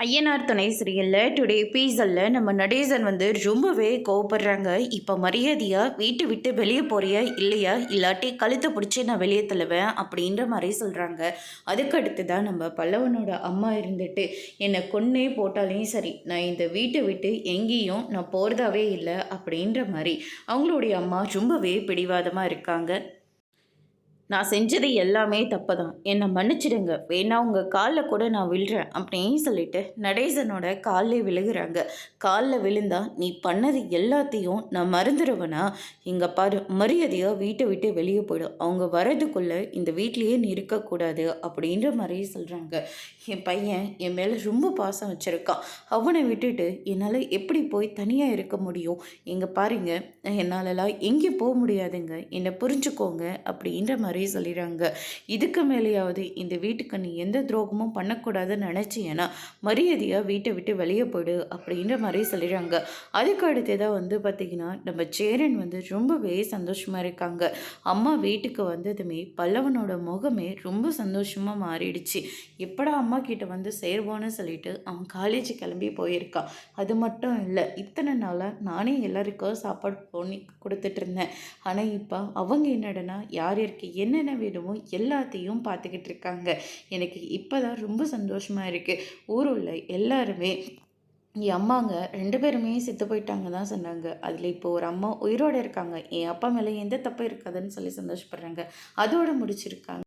ஐயனார் துணை சீரியலில் டுடே எபிசோடில் நம்ம நடேசன் ரொம்பவே கோவப்படுறாங்க. இப்போ மரியாதையாக வீட்டை விட்டு வெளியே போறியா இல்லையா, இல்லாட்டி கழுத்தை பிடிச்சி நான் வெளியே தள்ளுவேன் அப்படின்ற மாதிரி சொல்கிறாங்க. அதுக்கடுத்து தான் நம்ம பல்லவனோட அம்மா இருந்துட்டு என்னை கொன்னே போட்டாலையும் சரி, நான் இந்த வீட்டை விட்டு எங்கேயும் நான் போகிறதாவே இல்லை அப்படின்ற மாதிரி அவங்களுடைய அம்மா ரொம்பவே பிடிவாதமாக இருக்காங்க. நான் செஞ்சது எல்லாமே தப்பு தான், என்னை மன்னிச்சிடுங்க, வேணா உங்கள் காலில் கூட நான் விழுறேன் அப்படின்னு சொல்லிட்டு நடேசனோட காலில் விழுகிறாங்க. காலில் விழுந்தா நீ பண்ணது எல்லாத்தையும் நான் மறந்துடுவேனா? இங்கே பாரு, மரியாதையாக வீட்டை விட்டு வெளியே போயிடும், அவங்க வரதுக்குள்ளே இந்த வீட்லேயே நீ இருக்கக்கூடாது அப்படின்ற மாதிரி சொல்கிறாங்க. என் பையன் என் மேலே ரொம்ப பாசம் வச்சுருக்கான், அவனை விட்டுட்டு என்னால் எப்படி போய் தனியாக இருக்க முடியும்? இங்கே பாருங்க, என்னாலலாம் எங்கேயும் போக முடியாதுங்க, என்னை புரிஞ்சுக்கோங்க அப்படின்ற மாதிரி சொல்லிடுறாங்க. இதுக்கு மேலேயாவது இந்த வீட்டுக்கு நீ எந்த துரோகமும் பண்ணக்கூடாதுன்னு நினச்சியன்னா மரியாதையாக வீட்டை விட்டு வெளியே போயிடு அப்படின்ற மாதிரி சொல்லிடுறாங்க. அதுக்கு அடுத்ததாக பார்த்திங்கன்னா நம்ம சேரன் ரொம்பவே சந்தோஷமாக இருக்காங்க. அம்மா வீட்டுக்கு வந்ததுமே பல்லவனோட முகமே ரொம்ப சந்தோஷமாக மாறிடுச்சு. எப்படா அம்மா கிட்ட சேருவோன்னு சொல்லிட்டு அவன் காலேஜ் கிளம்பி போயிருக்கான். அது மட்டும் இல்லை, இத்தனை நாளாக நானே எல்லாருக்கும் சாப்பாடு பண்ணி கொடுத்துட்டு இருந்தேன். ஆனால் இப்போ அவங்க என்னடனா யார் யாருக்கு என்னென்ன வேணுமோ எல்லாத்தையும் பார்த்துக்கிட்டு இருக்காங்க. எனக்கு இப்போ தான் ரொம்ப சந்தோஷமாக இருக்குது. ஊருள்ள எல்லாருமே என் அம்மாங்க 2 பேருமே செத்து போயிட்டாங்க தான் சொன்னாங்க. அதில் இப்போ ஒரு அம்மா உயிரோடு இருக்காங்க, என் அப்பா மேலே எந்த தப்பு இருக்காதுன்னு சொல்லி சந்தோஷப்படுறாங்க. அதோடு முடிச்சிருக்காங்க.